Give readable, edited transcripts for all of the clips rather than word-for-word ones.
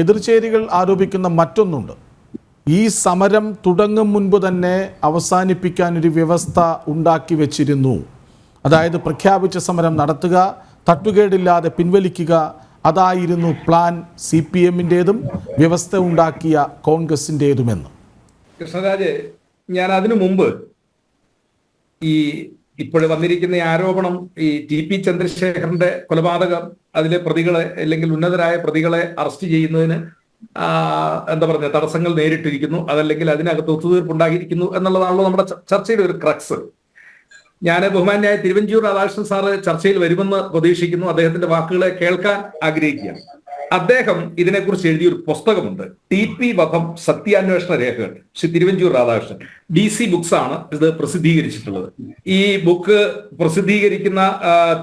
എതിർചേരികൾ ആരോപിക്കുന്ന മറ്റൊന്നുണ്ട്. ഈ സമരം തുടങ്ങും മുൻപ് തന്നെ അവസാനിപ്പിക്കാനൊരു വ്യവസ്ഥ ഉണ്ടാക്കി വെച്ചിരുന്നു. അതായത് പ്രഖ്യാപിച്ച സമരം നടത്തുക, തട്ടുകേടില്ലാതെ പിൻവലിക്കുക, അതായിരുന്നു പ്ലാൻ CPM-ൻ്റേതും വ്യവസ്ഥ ഉണ്ടാക്കിയ കോൺഗ്രസിൻ്റേതുമെന്ന്. കൃഷ്ണരാജ്, ഞാൻ അതിനു മുമ്പ് ഇപ്പോൾ വന്നിരിക്കുന്ന ഈ ആരോപണം, ഈ TP ചന്ദ്രശേഖരന്റെ കൊലപാതകം, അതിലെ പ്രതികളെ അല്ലെങ്കിൽ ഉന്നതരായ പ്രതികളെ അറസ്റ്റ് ചെയ്യുന്നതിന് എന്താ പറയുക, തടസ്സങ്ങൾ നേരിട്ടിരിക്കുന്നു, അതല്ലെങ്കിൽ അതിനകത്ത് ഒത്തുതീർപ്പുണ്ടായിരിക്കുന്നു എന്നുള്ളതാണല്ലോ നമ്മുടെ ചർച്ചയുടെ ഒരു ക്രക്സ്. ഞാൻ ബഹുമാന്യായ തിരുവഞ്ചൂർ രാധാകൃഷ്ണൻ സാറ് ചർച്ചയിൽ വരുമെന്ന് പ്രതീക്ഷിക്കുന്നു. അദ്ദേഹത്തിന്റെ വാക്കുകളെ കേൾക്കാൻ ആഗ്രഹിക്കുകയാണ്. അദ്ദേഹം ഇതിനെക്കുറിച്ച് എഴുതിയൊരു പുസ്തകമുണ്ട്, TP വധം സത്യാന്വേഷണ രേഖകൾ, ശ്രീ തിരുവഞ്ചൂർ രാധാകൃഷ്ണൻ. DC ബുക്സ് ആണ് ഇത് പ്രസിദ്ധീകരിച്ചിട്ടുള്ളത്. ഈ ബുക്ക് പ്രസിദ്ധീകരിക്കുന്ന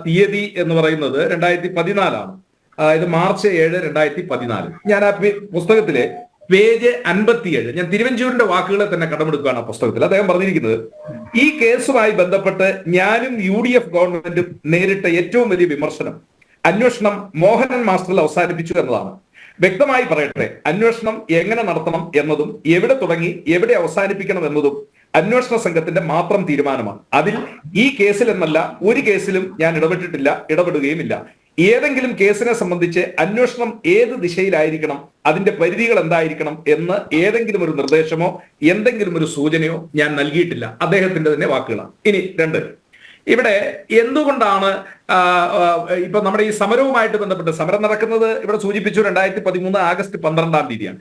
തീയതി എന്ന് പറയുന്നത് 2014 ആണ്. അതായത് March 7, 2014. ഞാൻ ആ പുസ്തകത്തിലെ പേജ് 57, ഞാൻ തിരുവഞ്ചൂരിന്റെ വാക്കുകളെ തന്നെ കടമെടുക്കുകയാണ് ആ പുസ്തകത്തിൽ. അദ്ദേഹം പറഞ്ഞിരിക്കുന്നത്, ഈ കേസുമായി ബന്ധപ്പെട്ട് ഞാനും UDF ഗവൺമെന്റും നേരിട്ട ഏറ്റവും വലിയ വിമർശനം അന്വേഷണം മോഹനൻ മാസ്റ്ററിൽ അവസാനിപ്പിച്ചു എന്നതാണ്. വ്യക്തമായി പറയട്ടെ, അന്വേഷണം എങ്ങനെ നടത്തണം എന്നതും എവിടെ തുടങ്ങി എവിടെ അവസാനിപ്പിക്കണം എന്നതും അന്വേഷണ സംഘത്തിന്റെ മാത്രം തീരുമാനമാണ്. അതിൽ ഈ കേസിൽ എന്നല്ല ഒരു കേസിലും ഞാൻ ഇടപെട്ടിട്ടില്ല, ഇടപെടുകയുമില്ല. ഏതെങ്കിലും കേസിനെ സംബന്ധിച്ച് അന്വേഷണം ഏത് ദിശയിലായിരിക്കണം, അതിന്റെ പരിധികൾ എന്തായിരിക്കണം എന്ന് ഏതെങ്കിലും ഒരു നിർദ്ദേശമോ എന്തെങ്കിലും ഒരു സൂചനയോ ഞാൻ നൽകിയിട്ടില്ല. അദ്ദേഹത്തിന്റെ തന്നെ വാക്കുകളാണ്. ഇനി 2, ഇവിടെ എന്തുകൊണ്ടാണ് ഇപ്പൊ നമ്മുടെ ഈ സമരവുമായിട്ട് ബന്ധപ്പെട്ട് സമരം നടക്കുന്നത് ഇവിടെ സൂചിപ്പിച്ചു 2013 ആഗസ്റ്റ് 12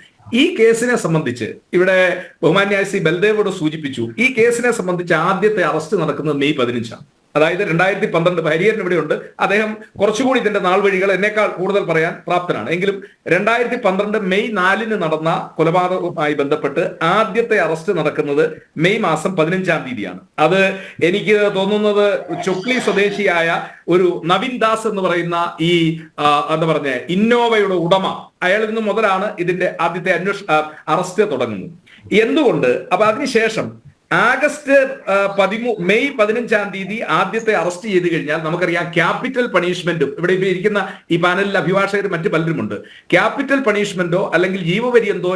ഈ കേസിനെ സംബന്ധിച്ച് ഇവിടെ ബഹുമാന്യായ ശ്രീ ബൽദേവോട് സൂചിപ്പിച്ചു. ഈ കേസിനെ സംബന്ധിച്ച് ആദ്യത്തെ അറസ്റ്റ് നടക്കുന്നത് May 15. അതായത് 2012. ഹരിഹരൻ ഇവിടെയുണ്ട്, അദ്ദേഹം കുറച്ചുകൂടി ഇതിന്റെ നാൾ വഴികൾ എന്നേക്കാൾ കൂടുതൽ പറയാൻ പ്രാപ്തനാണ്. എങ്കിലും 2012 May 4 നടന്ന കൊലപാതകവുമായി ബന്ധപ്പെട്ട് ആദ്യത്തെ അറസ്റ്റ് നടക്കുന്നത് May 15 അത് എനിക്ക് തോന്നുന്നത് ചൊക്ലി സ്വദേശിയായ ഒരു നവീൻ ദാസ് എന്ന് പറയുന്ന ഈ എന്താ പറഞ്ഞ ഇന്നോവയുടെ ഉടമ, അയാളിൽ നിന്ന് മുതലാണ് ഇതിന്റെ ആദ്യത്തെ അറസ്റ്റ് തുടങ്ങുന്നത്. എന്തുകൊണ്ട്? അപ്പൊ അതിനുശേഷം May 15 ആദ്യത്തെ അറസ്റ്റ് ചെയ്ത് കഴിഞ്ഞാൽ നമുക്കറിയാം ക്യാപിറ്റൽ പണിഷ്മെന്റും, ഇവിടെ ഇരിക്കുന്ന ഈ പാനലിൽ അഭിഭാഷകർ മറ്റു പലരുമുണ്ട്, ക്യാപിറ്റൽ പണിഷ്മെന്റോ അല്ലെങ്കിൽ ജീവപര്യന്തോ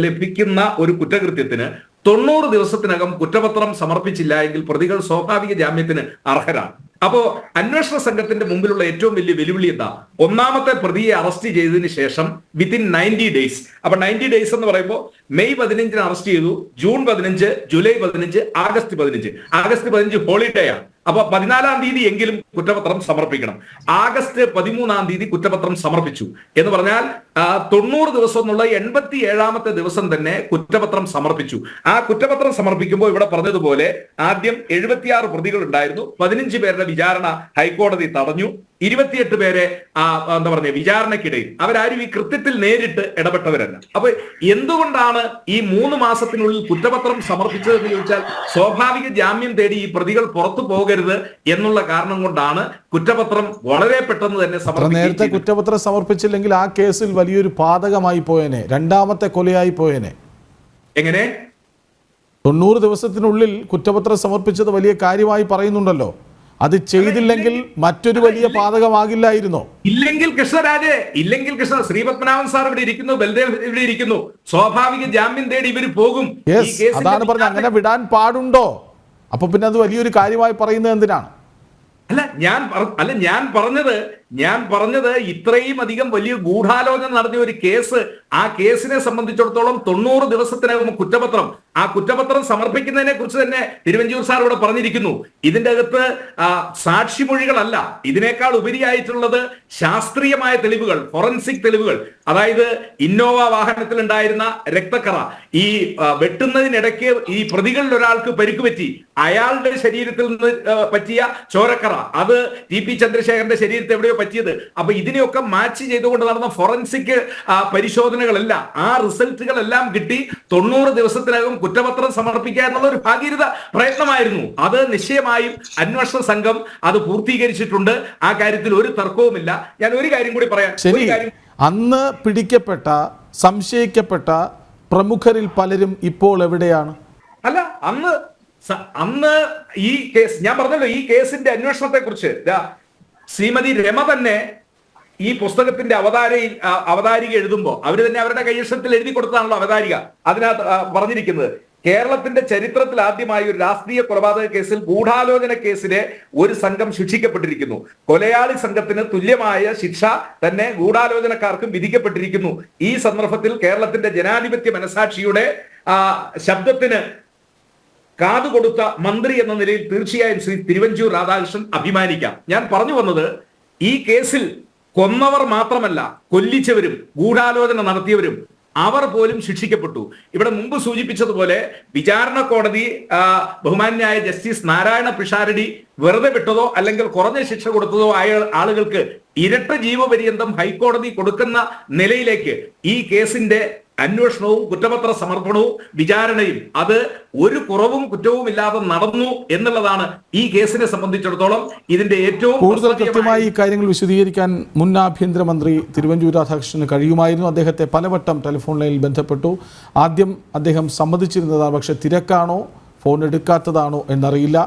ലഭിക്കുന്ന ഒരു കുറ്റകൃത്യത്തിന് 90 ദിവസത്തിനകം കുറ്റപത്രം സമർപ്പിച്ചില്ല എങ്കിൽ പ്രതികൾ സ്വാഭാവിക ജാമ്യത്തിന് അർഹരാണ്. അപ്പോ അന്വേഷണ സംഘത്തിന്റെ മുമ്പിലുള്ള ഏറ്റവും വലിയ വെല്ലുവിളി എന്താ? ഒന്നാമത്തെ പ്രതിയെ അറസ്റ്റ് ചെയ്തതിന് ശേഷം വിത്തിൻ 90 ഡേയ്സ്. അപ്പൊ 90 ഡേയ്സ് എന്ന് പറയുമ്പോൾ May 15 അറസ്റ്റ് ചെയ്തു, June 15, July 15, August 15. August 15 holiday ആണ്. അപ്പൊ 14 എങ്കിലും കുറ്റപത്രം സമർപ്പിക്കണം. August 13 കുറ്റപത്രം സമർപ്പിച്ചു എന്ന് പറഞ്ഞാൽ 90 ദിവസം എന്നുള്ള 87ാമത്തെ ദിവസം തന്നെ കുറ്റപത്രം സമർപ്പിച്ചു. ആ കുറ്റപത്രം സമർപ്പിക്കുമ്പോൾ ഇവിടെ പറഞ്ഞതുപോലെ ആദ്യം 76 പ്രതികൾ ഉണ്ടായിരുന്നു. 15 പേരുടെ വിചാരണ ഹൈക്കോടതി തടഞ്ഞു. 28 പേരെ എന്താ പറഞ്ഞ വിചാരണക്കിടയിൽ അവരാരും ഈ കൃത്യത്തിൽ നേരിട്ട് ഇടപെട്ടവരല്ല. അപ്പൊ എന്തുകൊണ്ടാണ് ഈ 3 മാസത്തിനുള്ളിൽ കുറ്റപത്രം സമർപ്പിച്ചതെന്ന് ചോദിച്ചാൽ സ്വാഭാവിക ജാമ്യം തേടി ഈ പ്രതികൾ പുറത്തു പോകരുത് എന്നുള്ള കാരണം കൊണ്ടാണ് കുറ്റപത്രം വളരെ പെട്ടെന്ന് തന്നെ സമർപ്പിച്ചത്. നേരത്തെ കുറ്റപത്രം സമർപ്പിച്ചില്ലെങ്കിൽ ആ കേസിൽ വലിയൊരു പാതകമായി പോയേനെ, രണ്ടാമത്തെ കൊലയായി പോയേനെ. എങ്ങനെ? 90 ദിവസത്തിനുള്ളിൽ കുറ്റപത്രം സമർപ്പിച്ചത് വലിയ കാര്യമായി പറയുന്നുണ്ടല്ലോ. അത് ചെയ്തില്ലെങ്കിൽ മറ്റൊരു വലിയ പാതകമാകില്ലായിരുന്നോ? ഇല്ലെങ്കിൽ ശ്രീപത്മനാഭൻ സാർ ഇവിടെ ഇരിക്കുന്നു, ബൽദേവ് ഇവിടെ ഇരിക്കുന്നു, സ്വാഭാവിക ജാമ്യം തേടി ഇവർ പോകും. അതാണ് പറഞ്ഞത്. അങ്ങനെ വിടാൻ പാടുണ്ടോ? അപ്പൊ പിന്നെ അത് വലിയൊരു കാര്യമായി പറയുന്നത് എന്തിനാണ്? ഞാൻ പറഞ്ഞത് ഇത്രയും അധികം വലിയ ഗൂഢാലോചന നടത്തിയ ഒരു കേസ്, ആ കേസിനെ സംബന്ധിച്ചിടത്തോളം 90 ദിവസത്തിനകം കുറ്റപത്രം, ആ കുറ്റപത്രം സമർപ്പിക്കുന്നതിനെ കുറിച്ച് തന്നെ തിരുവഞ്ചൂർ സാർ ഇവിടെ പറഞ്ഞിരിക്കുന്നു. ഇതിന്റെ അകത്ത് സാക്ഷിമൊഴികളല്ല, ഇതിനേക്കാൾ ഉപരിയായിട്ടുള്ളത് ശാസ്ത്രീയമായ തെളിവുകൾ, ഫോറൻസിക് തെളിവുകൾ. അതായത് ഇന്നോവ വാഹനത്തിൽ ഉണ്ടായിരുന്ന രക്തക്കറ, ഈ വെട്ടുന്നതിനിടയ്ക്ക് ഈ പ്രതികളിൽ ഒരാൾക്ക് പരിക്ക് പറ്റി, അയാളുടെ ശരീരത്തിൽ നിന്ന് പറ്റിയ ചോരക്കറ, അത് TP ചന്ദ്രശേഖരന്റെ ശരീരത്തെ എവിടെയോ പറ്റിയത്. അപ്പൊ ഇതിനെയൊക്കെ മാച്ച് ചെയ്തുകൊണ്ട് നടന്ന ഫോറൻസിക് പരിശോധനകളെല്ലാം, ആ റിസൾട്ടുകളെല്ലാം കിട്ടി 90 ദിവസത്തിനകം കുറ്റപത്രം സമർപ്പിക്കുക എന്നുള്ള ഒരു ഭാഗീരഥ പ്രയത്നമായിരുന്നു. അത് നിശ്ചയമായും അന്വേഷണ സംഘം അത് പൂർത്തീകരിച്ചിട്ടുണ്ട്. ആ കാര്യത്തിൽ ഒരു തർക്കവുമില്ല. ഞാൻ ഒരു കാര്യം കൂടി പറയാം. അന്ന് പിടിക്കപ്പെട്ട സംശയിക്കപ്പെട്ട പ്രമുഖരിൽ പലരും ഇപ്പോൾ എവിടെയാണ്? അല്ല, അന്ന് ഈ കേസ് ഞാൻ പറഞ്ഞല്ലോ, ഈ കേസിന്റെ അന്വേഷണത്തെ കുറിച്ച് ശ്രീമതി രമ തന്നെ ഈ പുസ്തകത്തിന്റെ അവതാരിക എഴുതുമ്പോൾ അവർ തന്നെ അവരുടെ കൈയക്ഷരത്തിൽ എഴുതി കൊടുത്തതാണല്ലോ അവതാരിക. അതിനകത്ത് പറഞ്ഞിരിക്കുന്നത് കേരളത്തിന്റെ ചരിത്രത്തിൽ ആദ്യമായി ഒരു രാഷ്ട്രീയ കൊലപാതക കേസിൽ ഗൂഢാലോചന കേസിലെ ഒരു സംഘം ശിക്ഷിക്കപ്പെട്ടിരിക്കുന്നു. കൊലയാളി സംഘത്തിന് തുല്യമായ ശിക്ഷ തന്നെ ഗൂഢാലോചനക്കാർക്കും വിധിക്കപ്പെട്ടിരിക്കുന്നു. ഈ സന്ദർഭത്തിൽ കേരളത്തിന്റെ ജനാധിപത്യ മനസാക്ഷിയുടെ ശബ്ദത്തിന് കാതുകൊടുത്ത മന്ത്രി എന്ന നിലയിൽ തീർച്ചയായും ശ്രീ തിരുവഞ്ചൂർ രാധാകൃഷ്ണൻ അഭിമാനിക്കാം. ഞാൻ പറഞ്ഞു വന്നത്, ഈ കേസിൽ കൊന്നവർ മാത്രമല്ല, കൊല്ലിച്ചവരും ഗൂഢാലോചന നടത്തിയവരും അവർ പോലും ശിക്ഷിക്കപ്പെട്ടു. ഇവിടെ മുമ്പ് സൂചിപ്പിച്ചതുപോലെ വിചാരണ കോടതി ബഹുമാന്യായ ജസ്റ്റിസ് നാരായണ പിഷാരടി വെറുതെ വിട്ടതോ അല്ലെങ്കിൽ കുറഞ്ഞ ശിക്ഷ കൊടുത്തതോ ആയ ആളുകൾക്ക് ഇരട്ട ജീവപര്യന്തം ഹൈക്കോടതി കൊടുക്കുന്ന നിലയിലേക്ക് ഈ കേസിന്റെ അന്വേഷണവും കുറ്റപത്ര സമർപ്പണവും വിചാരണയും അത് ഒരു കുറവും കുറ്റവും ഇല്ലാതെ നടന്നു എന്നുള്ളതാണ് ഈ കേസിനെ സംബന്ധിച്ചിടത്തോളം ഇതിന്റെ ഏറ്റവും കൂടുതൽ കൃത്യമായി ഈ കാര്യങ്ങൾ വിശദീകരിക്കാൻ മുൻ ആഭ്യന്തരമന്ത്രി തിരുവഞ്ചൂർ രാധാകൃഷ്ണന് കഴിയുമായിരുന്നു. അദ്ദേഹത്തെ പലവട്ടം ടെലിഫോൺ ലൈനിൽ ബന്ധപ്പെട്ടു. ആദ്യം അദ്ദേഹം സമ്മതിച്ചിരുന്നതാണ്, പക്ഷെ തിരക്കാണോ ഫോൺ എടുക്കാത്തതാണോ എന്നറിയില്ല.